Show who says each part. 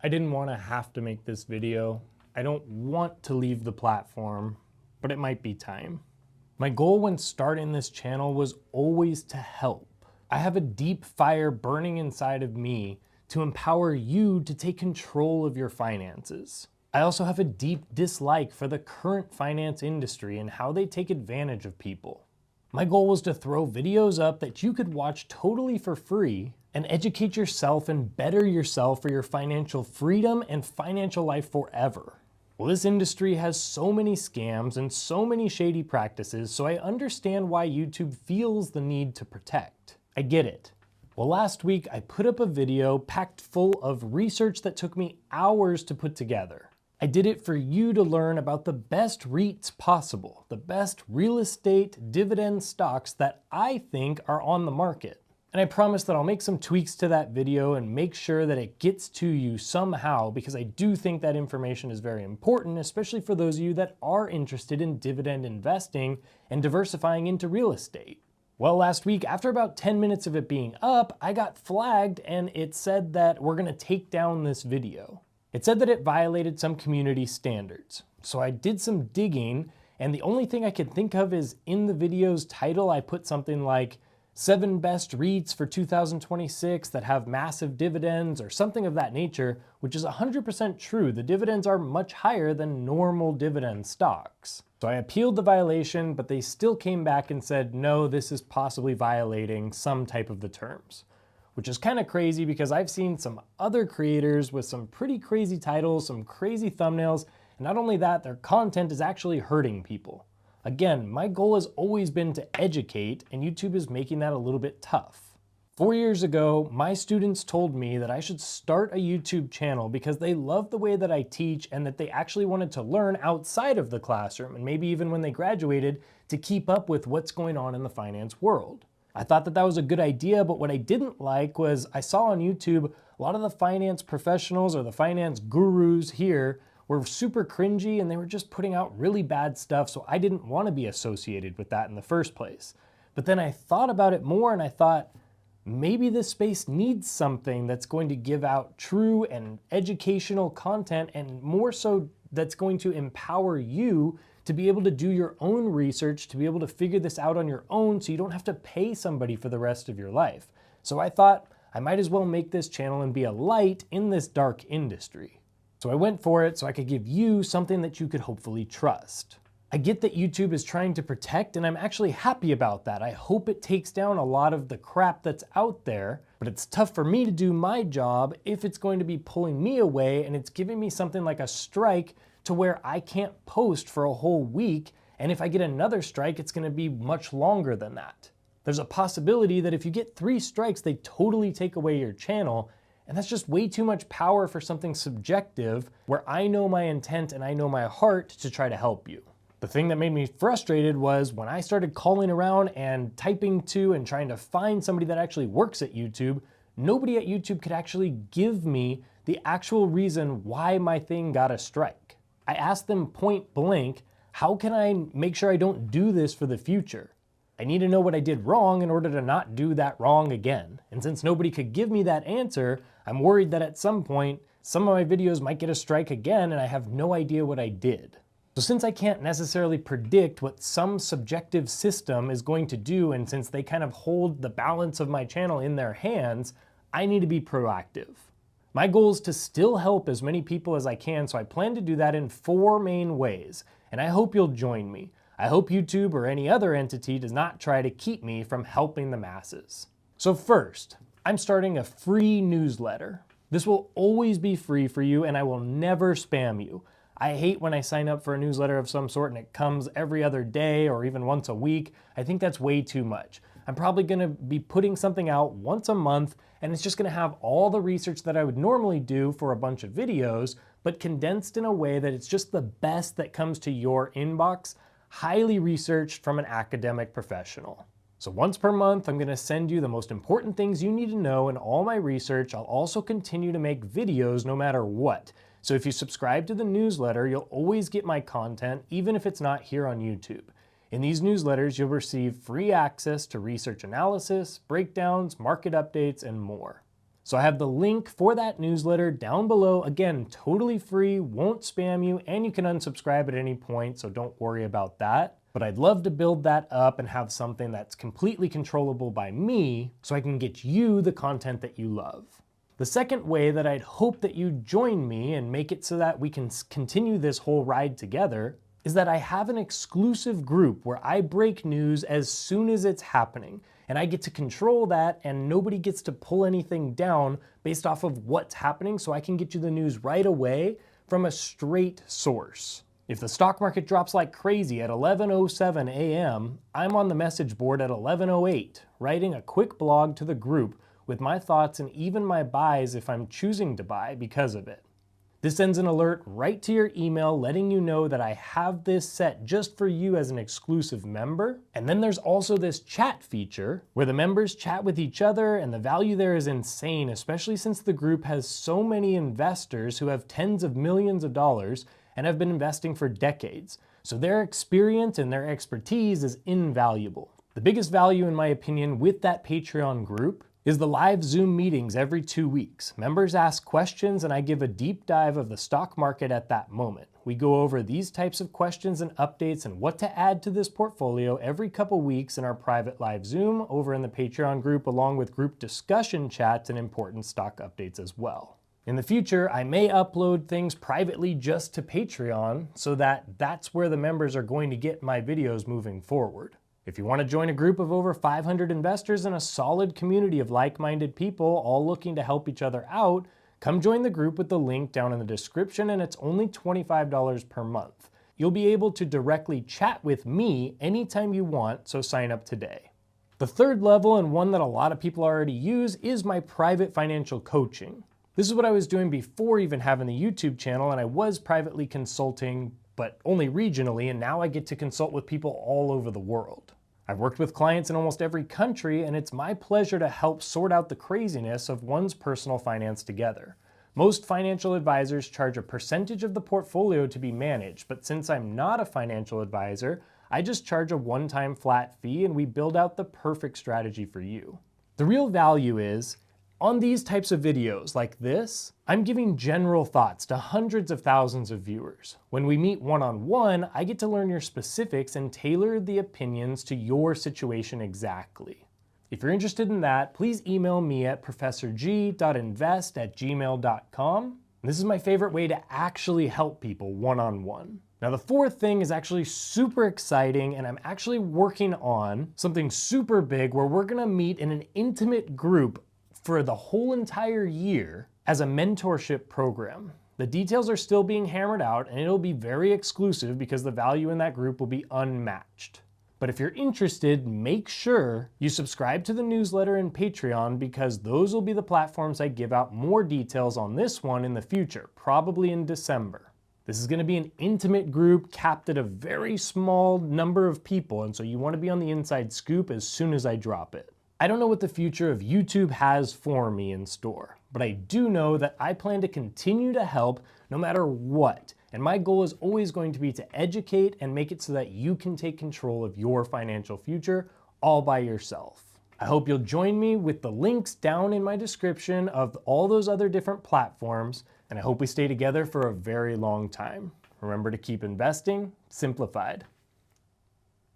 Speaker 1: I didn't want to have to make this video. I don't want to leave the platform, but it might be time. My goal when starting this channel was always to help. I have a deep fire burning inside of me to empower you to take control of your finances. I also have a deep dislike for the current finance industry and how they take advantage of people. My goal was to throw videos up that you could watch totally for free and educate yourself and better yourself for your financial freedom and financial life forever. Well, this industry has so many scams and so many shady practices, so I understand why YouTube feels the need to protect. I get it. Well, last week I put up a video packed full of research that took me hours to put together. I did it for you to learn about the best REITs possible, the best real estate dividend stocks that I think are on the market. And I promise that I'll make some tweaks to that video and make sure that it gets to you somehow, because I do think that information is very important, especially for those of you that are interested in dividend investing and diversifying into real estate. Well, last week, after about 10 minutes of it being up, I got flagged and it said that we're gonna take down this video. It said that it violated some community standards. So I did some digging, and the only thing I could think of is in the video's title, I put something like 7 best REITs for 2026 that have massive dividends or something of that nature, which is 100% true. The dividends are much higher than normal dividend stocks. So I appealed the violation, but they still came back and said, no, this is possibly violating some type of the terms. Which is kind of crazy because I've seen some other creators with some pretty crazy titles, some crazy thumbnails, and not only that, their content is actually hurting people. Again, my goal has always been to educate, and YouTube is making that a little bit tough. 4 years ago, my students told me that I should start a YouTube channel because they love the way that I teach and that they actually wanted to learn outside of the classroom, and maybe even when they graduated, to keep up with what's going on in the finance world. I thought that that was a good idea, but what I didn't like was I saw on YouTube a lot of the finance professionals or the finance gurus here were super cringy and they were just putting out really bad stuff, so I didn't want to be associated with that in the first place. But then I thought about it more and I thought, maybe this space needs something that's going to give out true and educational content, and more so that's going to empower you to be able to do your own research, to be able to figure this out on your own so you don't have to pay somebody for the rest of your life. So I thought I might as well make this channel and be a light in this dark industry. So I went for it so I could give you something that you could hopefully trust. I get that YouTube is trying to protect, and I'm actually happy about that. I hope it takes down a lot of the crap that's out there, but it's tough for me to do my job if it's going to be pulling me away and it's giving me something like a strike to where I can't post for a whole week, and if I get another strike, it's gonna be much longer than that. There's a possibility that if you get 3 strikes, they totally take away your channel, and that's just way too much power for something subjective where I know my intent and I know my heart to try to help you. The thing that made me frustrated was when I started calling around and typing to and trying to find somebody that actually works at YouTube, nobody at YouTube could actually give me the actual reason why my thing got a strike. I asked them point blank, how can I make sure I don't do this for the future? I need to know what I did wrong in order to not do that wrong again. And since nobody could give me that answer, I'm worried that at some point, some of my videos might get a strike again and I have no idea what I did. So since I can't necessarily predict what some subjective system is going to do, and since they kind of hold the balance of my channel in their hands, I need to be proactive. My goal is to still help as many people as I can, so I plan to do that in 4 main ways, and I hope you'll join me. I hope YouTube or any other entity does not try to keep me from helping the masses. So first, I'm starting a free newsletter. This will always be free for you, and I will never spam you. I hate when I sign up for a newsletter of some sort and it comes every other day or even once a week. I think that's way too much. I'm probably gonna be putting something out once a month, and it's just gonna have all the research that I would normally do for a bunch of videos, but condensed in a way that it's just the best that comes to your inbox, highly researched from an academic professional. So once per month, I'm gonna send you the most important things you need to know in all my research. I'll also continue to make videos no matter what. So if you subscribe to the newsletter, you'll always get my content, even if it's not here on YouTube. In these newsletters, you'll receive free access to research analysis, breakdowns, market updates, and more. So I have the link for that newsletter down below. Again, totally free, won't spam you, and you can unsubscribe at any point, so don't worry about that. But I'd love to build that up and have something that's completely controllable by me so I can get you the content that you love. The second way that I'd hope that you join me and make it so that we can continue this whole ride together is that I have an exclusive group where I break news as soon as it's happening. And I get to control that, and nobody gets to pull anything down based off of what's happening, so I can get you the news right away from a straight source. If the stock market drops like crazy at 11:07 a.m., I'm on the message board at 11:08, writing a quick blog to the group with my thoughts and even my buys if I'm choosing to buy because of it. This sends an alert right to your email letting you know that I have this set just for you as an exclusive member. And then there's also this chat feature where the members chat with each other, and the value there is insane, especially since the group has so many investors who have tens of millions of dollars and have been investing for decades. So their experience and their expertise is invaluable. The biggest value, in my opinion, with that Patreon group is the live Zoom meetings every 2 weeks. Members ask questions and I give a deep dive of the stock market at that moment. We go over these types of questions and updates and what to add to this portfolio every couple weeks in our private live Zoom over in the Patreon group, along with group discussion chats and important stock updates as well. In the future, I may upload things privately just to Patreon so that that's where the members are going to get my videos moving forward. If you want to join a group of over 500 investors in a solid community of like-minded people all looking to help each other out, come join the group with the link down in the description, and it's only $25 per month. You'll be able to directly chat with me anytime you want, so sign up today. The third level, and one that a lot of people already use, is my private financial coaching. This is what I was doing before even having the YouTube channel, and I was privately consulting, but only regionally, and now I get to consult with people all over the world. I've worked with clients in almost every country, and it's my pleasure to help sort out the craziness of one's personal finance together. Most financial advisors charge a percentage of the portfolio to be managed, but since I'm not a financial advisor, I just charge a one-time flat fee and we build out the perfect strategy for you. The real value is, on these types of videos like this, I'm giving general thoughts to hundreds of thousands of viewers. When we meet one-on-one, I get to learn your specifics and tailor the opinions to your situation exactly. If you're interested in that, please email me at ProfessorG.invest@gmail.com. This is my favorite way to actually help people one-on-one. Now, the fourth thing is actually super exciting, and I'm actually working on something super big where we're gonna meet in an intimate group for the whole entire year as a mentorship program. The details are still being hammered out, and it'll be very exclusive because the value in that group will be unmatched. But if you're interested, make sure you subscribe to the newsletter and Patreon, because those will be the platforms I give out more details on this one in the future, probably in December. This is going to be an intimate group capped at a very small number of people, and so you want to be on the inside scoop as soon as I drop it. I don't know what the future of YouTube has for me in store, but I do know that I plan to continue to help no matter what. And my goal is always going to be to educate and make it so that you can take control of your financial future all by yourself. I hope you'll join me with the links down in my description of all those other different platforms, and I hope we stay together for a very long time. Remember to keep investing simplified.